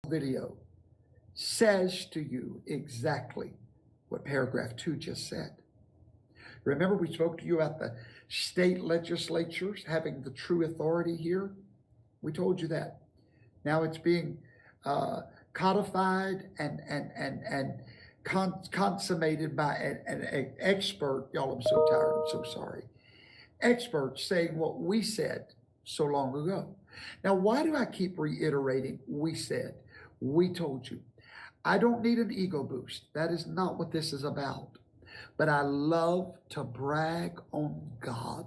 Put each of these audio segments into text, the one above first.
video says to you exactly what paragraph 2 just said. Remember, we spoke to you about the state legislatures having the true authority here? We told you that. Now it's being codified and consummated by an expert. Y'all, I'm so tired. I'm so sorry. Experts saying what we said so long ago. Now, why do I keep reiterating we said? We told you. I don't need an ego boost. That is not what this is about. But I love to brag on God.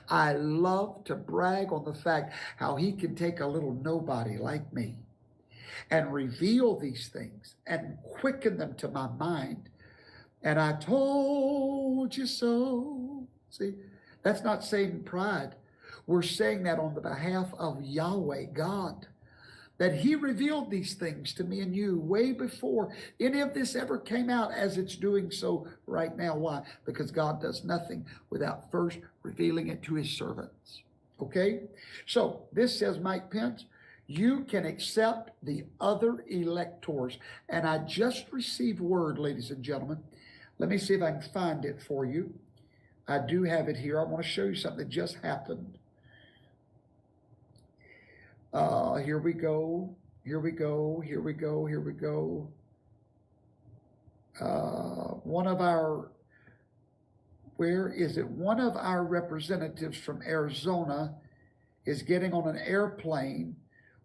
I love to brag on the fact how he can take a little nobody like me and reveal these things and quicken them to my mind. And I told you so. See, that's not saying pride. We're saying that on the behalf of Yahweh, God, that he revealed these things to me and you way before any of this ever came out, as it's doing so right now. Why? Because God does nothing without first revealing it to his servants. Okay? So this says, Mike Pence, you can accept the other electors. And I just received word, ladies and gentlemen. Let me see if I can find it for you. I do have it here. I want to show you something that just happened. Here we go. Here we go. Here we go. Here we go. One of our, where is it? One of our representatives from Arizona is getting on an airplane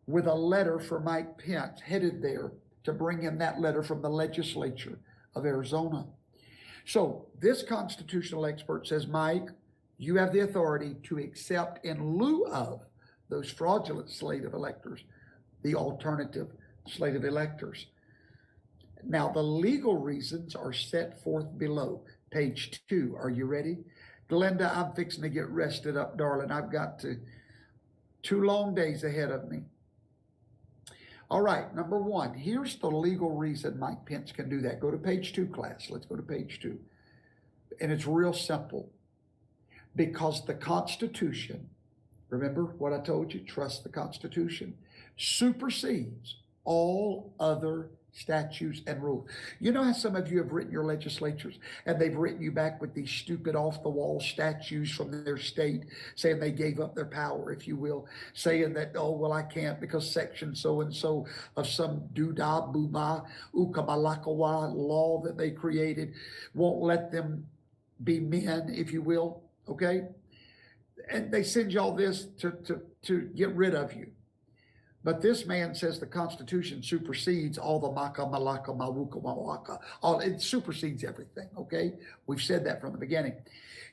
with a letter for Mike Pence, headed there to bring him that letter from the legislature of Arizona. So this constitutional expert says, Mike, you have the authority to accept in lieu of those fraudulent slate of electors, the alternative slate of electors. Now, the legal reasons are set forth below, page 2. Are you ready? Glenda, I'm fixing to get rested up, darling. I've got 2 long days ahead of me. All right, number 1, here's the legal reason Mike Pence can do that. Go to page 2, class. Let's go to page 2. And it's real simple. Because the Constitution, remember what I told you, trust the Constitution, supersedes all other statutes and rules. You know how some of you have written your legislatures and they've written you back with these stupid off-the-wall statutes from their state saying they gave up their power, if you will, saying that, oh, well, I can't because section so-and-so of some doodah boobah ukabalakawa law that they created won't let them be men, if you will, okay? And they send you all this to get rid of you. But this man says the Constitution supersedes all the maka, malaka, mawuka, mawaka. It supersedes everything, okay? We've said that from the beginning.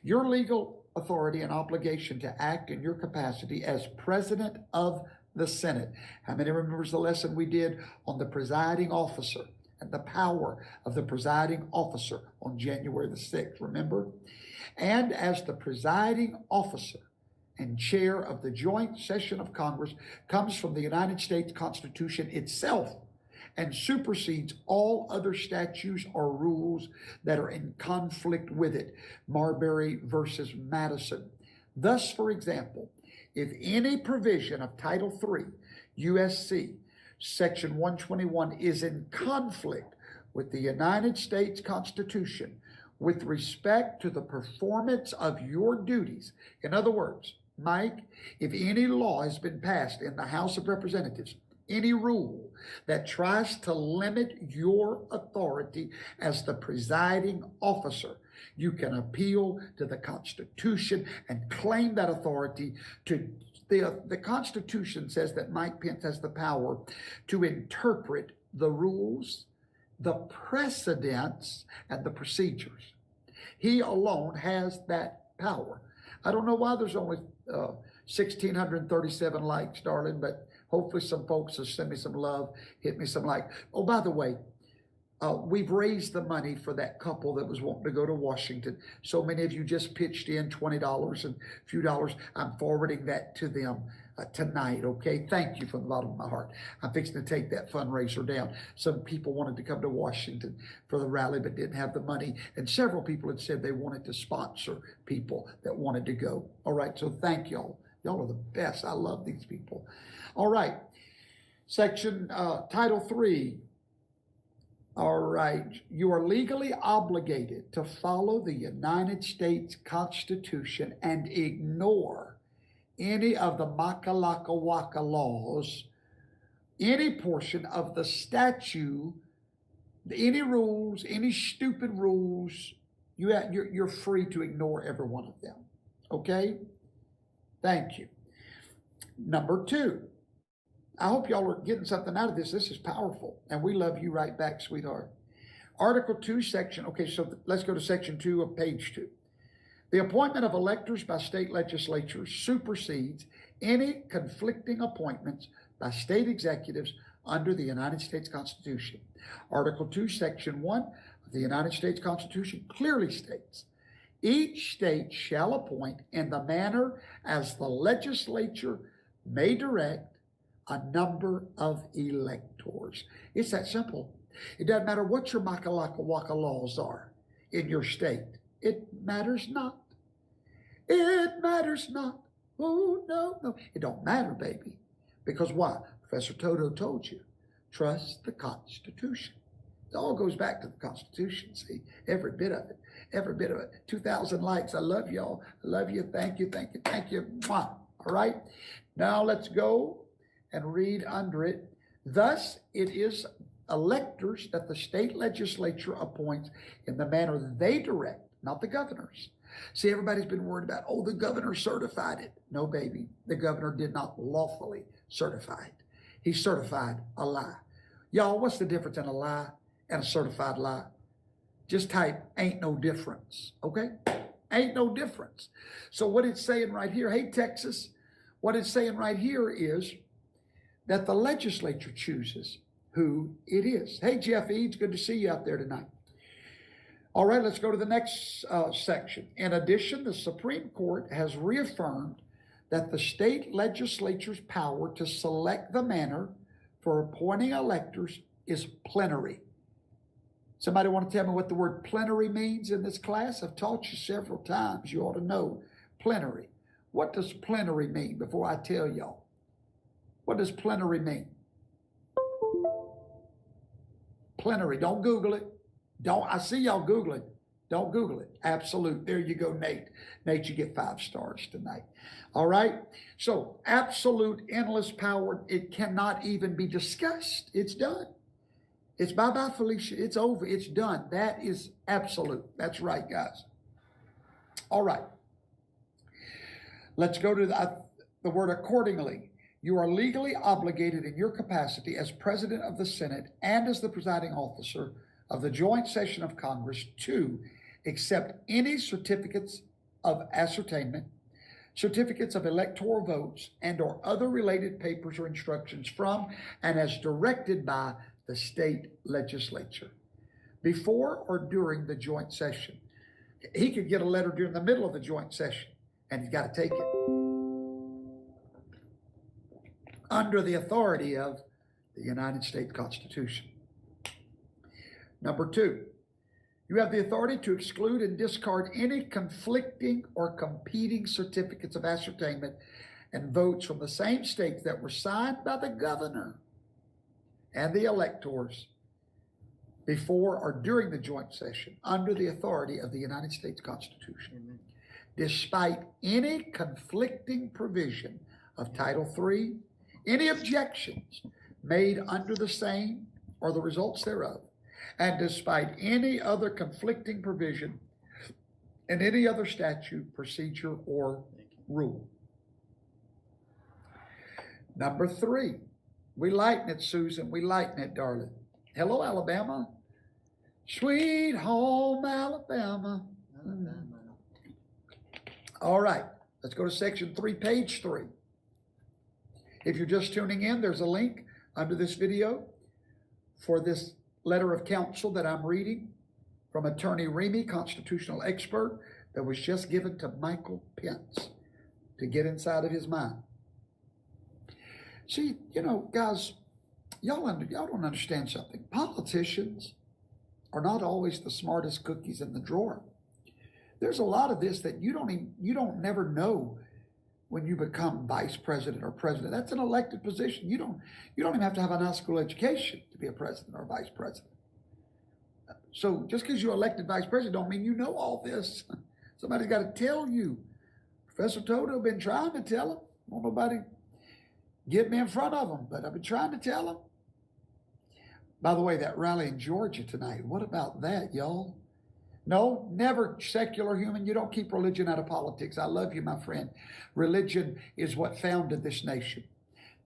Your legal authority and obligation to act in your capacity as president of the Senate. How many remembers the lesson we did on the presiding officer and the power of the presiding officer on January the 6th, remember? And as the presiding officer and chair of the joint session of Congress comes from the United States Constitution itself and supersedes all other statutes or rules that are in conflict with it. Marbury versus Madison. Thus, for example, if any provision of Title III, USC, Section 121 is in conflict with the United States Constitution with respect to the performance of your duties, in other words, Mike, if any law has been passed in the House of Representatives, any rule that tries to limit your authority as the presiding officer, you can appeal to the Constitution and claim that authority to the Constitution says that Mike Pence has the power to interpret the rules, the precedents, and the procedures. He alone has that power. I don't know why there's only 1,637 likes, darling, but hopefully some folks will send me some love, hit me some like. Oh, by the way, we've raised the money for that couple that was wanting to go to Washington. So many of you just pitched in $20 and a few dollars. I'm forwarding that to them tonight, okay? Thank you from the bottom of my heart. I'm fixing to take that fundraiser down. Some people wanted to come to Washington for the rally but didn't have the money. And several people had said they wanted to sponsor people that wanted to go. All right, so thank y'all. Y'all are the best. I love these people. All right. Title 3. All right. You are legally obligated to follow the United States Constitution and ignore any of the Makalakawaka laws, any portion of the statute, any rules, any stupid rules. You're free to ignore every one of them. Okay? Thank you. Number 2. I hope y'all are getting something out of this. This is powerful, and we love you right back, sweetheart. Article 2, section, okay, so let's go to section 2 of page 2. The appointment of electors by state legislatures supersedes any conflicting appointments by state executives under the United States Constitution. Article 2, section 1 of the United States Constitution clearly states, each state shall appoint in the manner as the legislature may direct a number of electors. It's that simple. It doesn't matter what your Makalakawaka laws are in your state. It matters not. It matters not. Oh, no. It don't matter, baby. Because why? Professor Toto told you. Trust the Constitution. It all goes back to the Constitution, see? Every bit of it. Every bit of it. 2,000 likes. I love y'all. I love you. Thank you. Thank you. Thank you. Mwah. All right? Now let's go and read under it. Thus, it is electors that the state legislature appoints in the manner they direct, not the governors. See, everybody's been worried about, oh, the governor certified it. No, baby. The governor did not lawfully certify it. He certified a lie. Y'all, what's the difference in a lie and a certified lie? Just type, ain't no difference, okay? Ain't no difference. So what it's saying right here, hey, Texas, what it's saying right here is that the legislature chooses who it is. Hey, Jeff Eads, good to see you out there tonight. All right, let's go to the next section. In addition, the Supreme Court has reaffirmed that the state legislature's power to select the manner for appointing electors is plenary. Somebody want to tell me what the word plenary means in this class? I've taught you several times. You ought to know plenary. What does plenary mean before I tell y'all? What does plenary mean? Plenary. Don't Google it. I see y'all Googling. Don't Google it. Absolute. There you go, Nate. Nate, you get 5 stars tonight. All right. So absolute endless power. It cannot even be discussed. It's done. It's bye-bye, Felicia. It's over. It's done. That is absolute. That's right, guys. All right. Let's go to the word accordingly. You are legally obligated in your capacity as President of the Senate and as the presiding officer of the joint session of Congress to accept any certificates of ascertainment, certificates of electoral votes, and or other related papers or instructions from and as directed by the state legislature before or during the joint session. He could get a letter during the middle of the joint session, and he's got to take it under the authority of the United States Constitution. Number 2, you have the authority to exclude and discard any conflicting or competing certificates of ascertainment and votes from the same states that were signed by the governor and the electors before or during the joint session under the authority of the United States Constitution. Amen. Despite any conflicting provision of Title III, any objections made under the same or the results thereof, and despite any other conflicting provision in any other statute, procedure, or rule. Number 3, we lighten it, Susan. We lighten it, darling. Hello, Alabama. Sweet home, Alabama. All right, let's go to section 3, page 3. If you're just tuning in, there's a link under this video for this letter of counsel that I'm reading from Attorney Remy, constitutional expert, that was just given to Michael Pence to get inside of his mind. See, you know, guys, y'all don't understand something. Politicians are not always the smartest cookies in the drawer. There's a lot of this that you don't never know when you become vice president or president. That's an elected position. You don't even have to have a high school education to be a president or vice president. So just because you're elected vice president don't mean you know all this. Somebody's got to tell you. Professor Toto been trying to tell him. Won't nobody get me in front of him, but I've been trying to tell him. By the way, that rally in Georgia tonight, what about that, y'all? No, never, secular human. You don't keep religion out of politics. I love you, my friend. Religion is what founded this nation.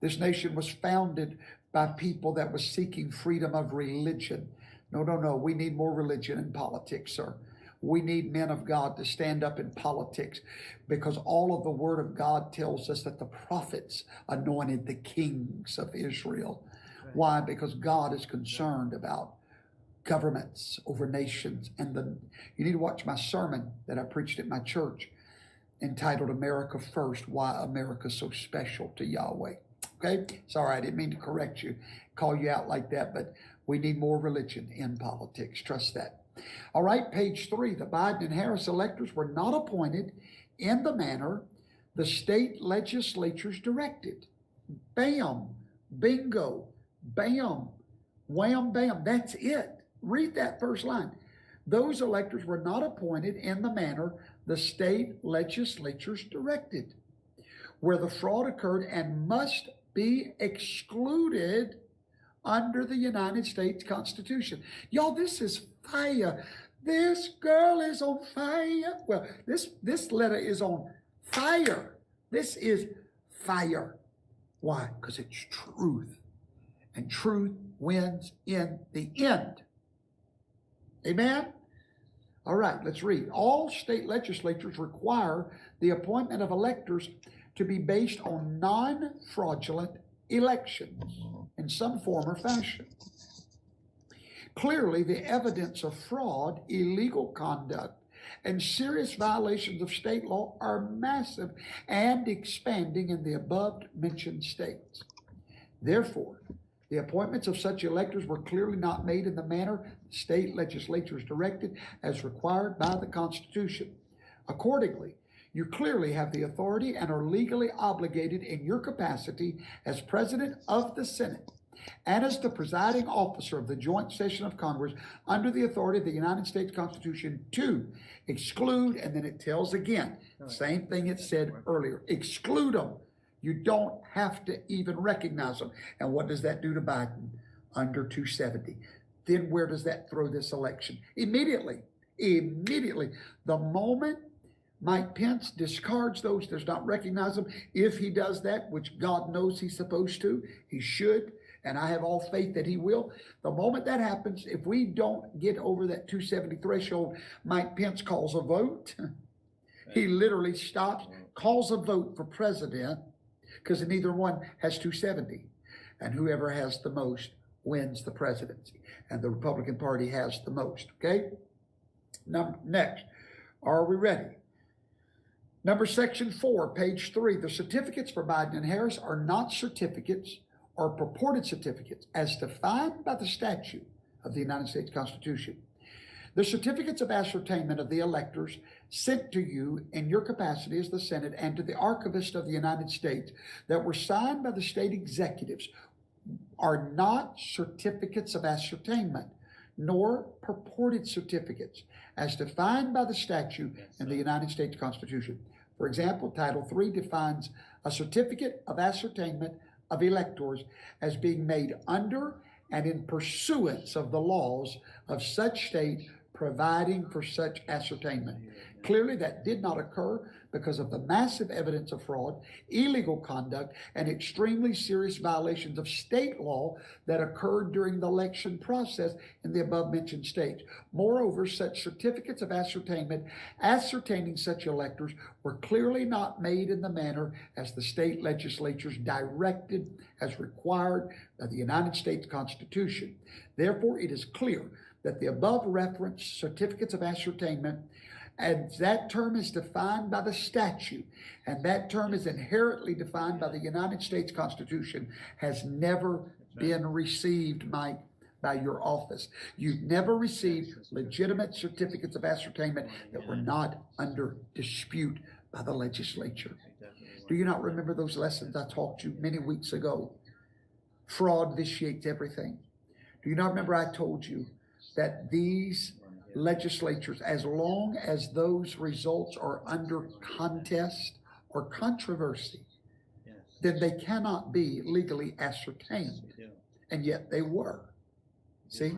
This nation was founded by people that was seeking freedom of religion. No. We need more religion in politics, sir. We need men of God to stand up in politics, because all of the Word of God tells us that the prophets anointed the kings of Israel. Right. Why? Because God is concerned about governments over nations. And you need to watch my sermon that I preached at my church entitled America First, Why America's So Special to Yahweh. Okay? Sorry, I didn't mean to correct you, call you out like that, but we need more religion in politics. Trust that. All right, page 3. The Biden and Harris electors were not appointed in the manner the state legislatures directed. Bam, bingo, bam, wham, bam. That's it. Read that first line. Those electors were not appointed in the manner the state legislatures directed, where the fraud occurred and must be excluded under the United States Constitution. Y'all, this is fire. This girl is on fire. Well, this letter is on fire. This is fire. Why? Because it's truth. And truth wins in the end. Amen? All right, let's read. All state legislatures require the appointment of electors to be based on non-fraudulent elections in some form or fashion. Clearly, the evidence of fraud, illegal conduct, and serious violations of state law are massive and expanding in the above-mentioned states. Therefore, the appointments of such electors were clearly not made in the manner the state legislatures directed as required by the Constitution. Accordingly, you clearly have the authority and are legally obligated in your capacity as President of the Senate and as the presiding officer of the joint session of Congress under the authority of the United States Constitution to exclude, and then it tells again, same thing it said earlier, exclude them. You don't have to even recognize them. And what does that do to Biden? Under 270. Then where does that throw this election? Immediately. The moment Mike Pence discards those, does not recognize them, if he does that, which God knows he's supposed to, he should, and I have all faith that he will. The moment that happens, if we don't get over that 270 threshold, Mike Pence calls a vote. He literally stops, calls a vote for president, because neither one has 270. And whoever has the most wins the presidency. And the Republican Party has the most, okay? Next, are we ready? Section 4, page 3. The certificates for Biden and Harris are not certificates or purported certificates as defined by the statute of the United States Constitution. The certificates of ascertainment of the electors sent to you in your capacity as the Senate and to the Archivist of the United States that were signed by the state executives are not certificates of ascertainment, nor purported certificates as defined by the statute in the United States Constitution. For example, Title III defines a certificate of ascertainment of electors as being made under and in pursuance of the laws of such state providing for such ascertainment. Clearly, that did not occur because of the massive evidence of fraud, illegal conduct, and extremely serious violations of state law that occurred during the election process in the above-mentioned states. Moreover, such certificates of ascertainment ascertaining such electors were clearly not made in the manner as the state legislatures directed as required by the United States Constitution. Therefore, it is clear that the above referenced certificates of ascertainment, and that term is defined by the statute, and that term is inherently defined by the United States Constitution, has never been received, Mike, by your office. You've never received legitimate certificates of ascertainment that were not under dispute by the legislature. Do you not remember those lessons I taught you many weeks ago? Fraud vitiates everything. Do you not remember I told you that these legislatures, as long as those results are under contest or controversy, then they cannot be legally ascertained. And yet they were. See?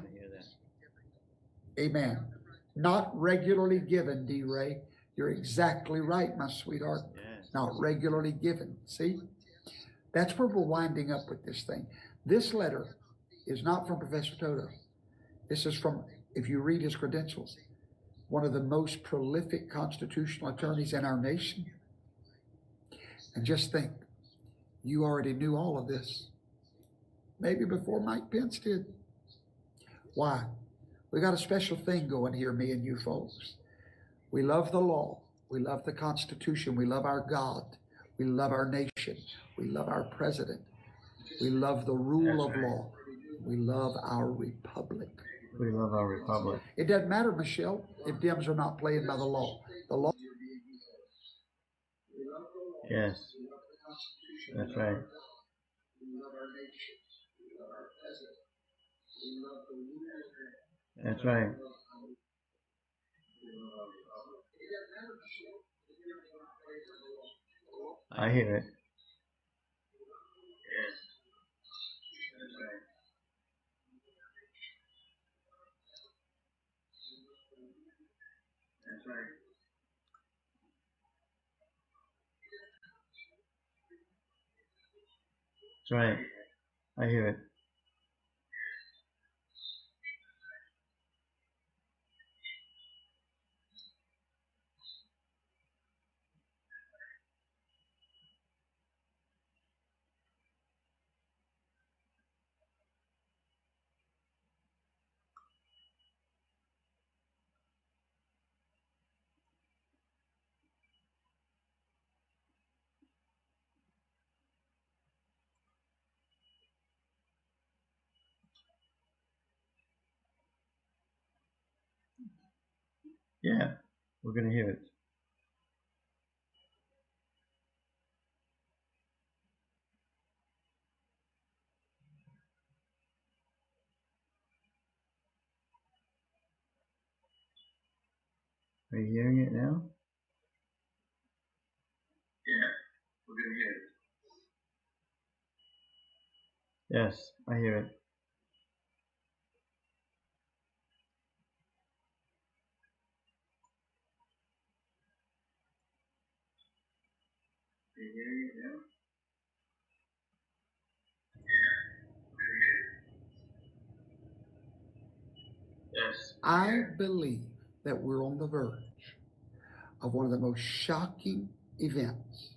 Amen. Not regularly given, D. Ray. You're exactly right, my sweetheart. Not regularly given. See? That's where we're winding up with this thing. This letter is not from Professor Toto. This is from, if you read his credentials, one of the most prolific constitutional attorneys in our nation. And just think, you already knew all of this. Maybe before Mike Pence did. Why? We got a special thing going here, me and you folks. We love the law. We love the Constitution. We love our God. We love our nation. We love our president. We love the rule of law. We love our republic. We love our republic. It doesn't matter, Michelle, if Dems are not playing by the law. The law. Yes. That's right. That's right. I hear it. Yes. That's right. That's right. That's right. I hear it. Yeah, we're going to hear it. Are you hearing it now? Yeah, we're going to hear it. Yes, I hear it. Are you hearing it now? Yes. I believe that we're on the verge of one of the most shocking events.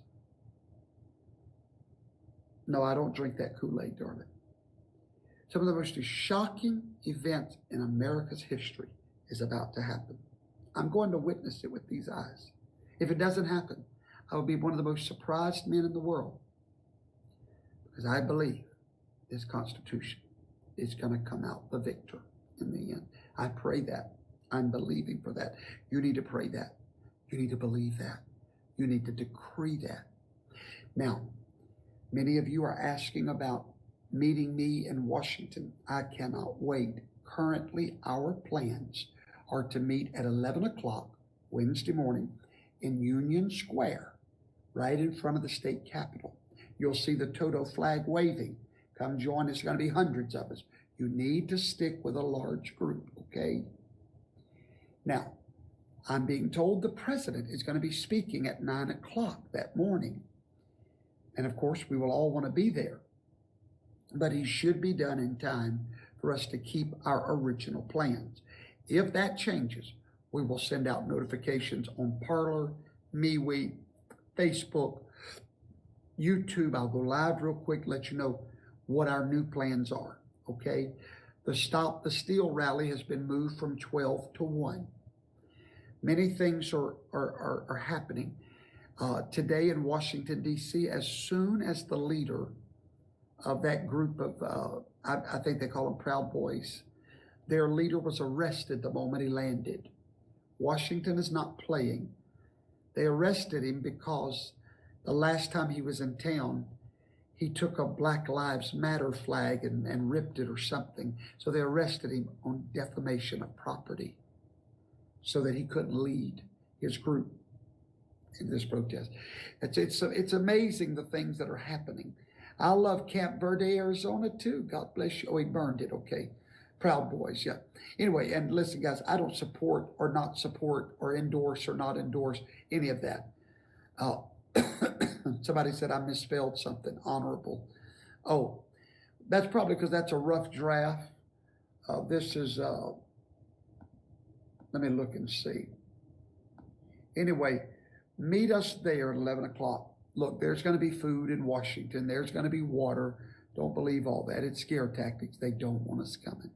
No, I don't drink that Kool-Aid, darling. Some of the most shocking events in America's history is about to happen. I'm going to witness it with these eyes. If it doesn't happen, I will be one of the most surprised men in the world, because I believe this Constitution is going to come out the victor in the end. I pray that. I'm believing for that. You need to pray that. You need to believe that. You need to decree that. Now, many of you are asking about meeting me in Washington. I cannot wait. Currently, our plans are to meet at 11 o'clock Wednesday morning in Union Square, right in front of the state capitol. You'll see the Toto flag waving. Come join us. There's going to be hundreds of us. You need to stick with a large group, okay? Now, I'm being told the president is going to be speaking at 9 o'clock that morning. And of course, we will all want to be there. But he should be done in time for us to keep our original plans. If that changes, we will send out notifications on Parler, Mewe, Facebook, YouTube. I'll go live real quick, let you know what our new plans are, okay? The Stop the Steal rally has been moved from 12 to 1. Many things are happening. Today in Washington, D.C., as soon as the leader of that group of, I think they call them Proud Boys, their leader was arrested the moment he landed. Washington is not playing. They arrested him because the last time he was in town, he took a Black Lives Matter flag and ripped it or something. So they arrested him on defamation of property so that he couldn't lead his group in this protest. It's amazing the things that are happening. I love Camp Verde, Arizona too. God bless you. Oh, he burned it. Okay. Proud Boys. Yeah. Anyway, and listen, guys, I don't support or not support or endorse or not endorse any of that. Somebody said I misspelled something, honorable. Oh, that's probably because that's a rough draft. This is, let me look and see. Anyway, meet us there at 11 o'clock. Look, there's going to be food in Washington. There's going to be water. Don't believe all that. It's scare tactics. They don't want us coming.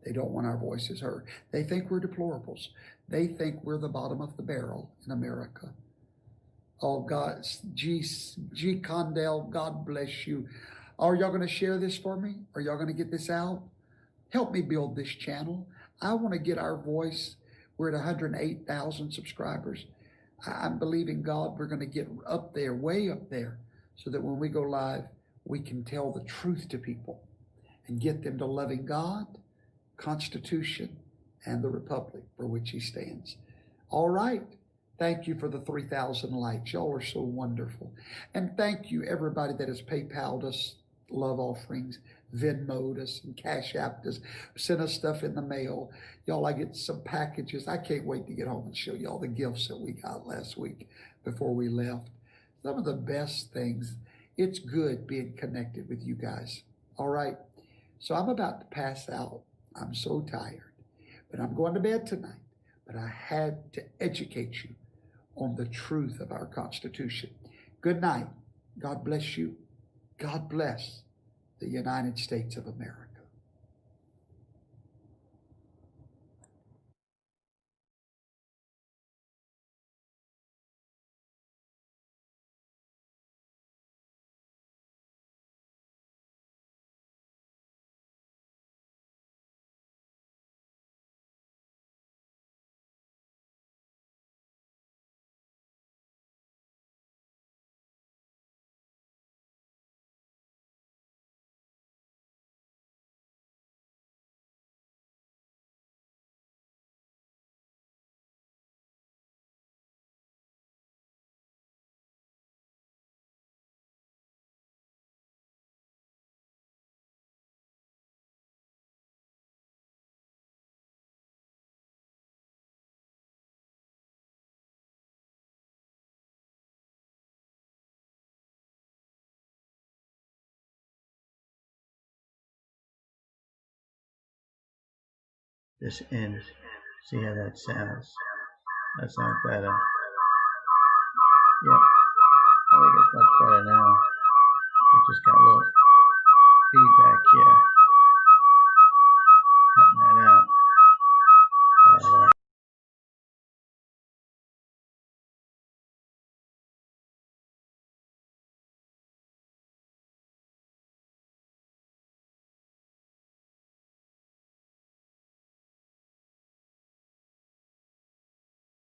They don't want our voices heard. They think we're deplorables. They think we're the bottom of the barrel in America. Oh, God, G. Condell, God bless you. Are y'all going to share this for me? Are y'all going to get this out? Help me build this channel. I want to get our voice. We're at 108,000 subscribers. I'm believing God we're going to get up there, way up there, so that when we go live, we can tell the truth to people and get them to loving God, Constitution, and the Republic for which he stands. All right. Thank you for the 3,000 likes. Y'all are so wonderful. And thank you, everybody that has PayPal'd us love offerings, Venmo'd us, and Cash App'd us, sent us stuff in the mail. Y'all, I get some packages. I can't wait to get home and show y'all the gifts that we got last week before we left. Some of the best things. It's good being connected with you guys. All right. So I'm about to pass out. I'm so tired, but I'm going to bed tonight. But I had to educate you on the truth of our Constitution. Good night. God bless you. God bless the United States of America. This ends. See how that sounds. That sounds better. Yep. I think it's much better now. It just got a little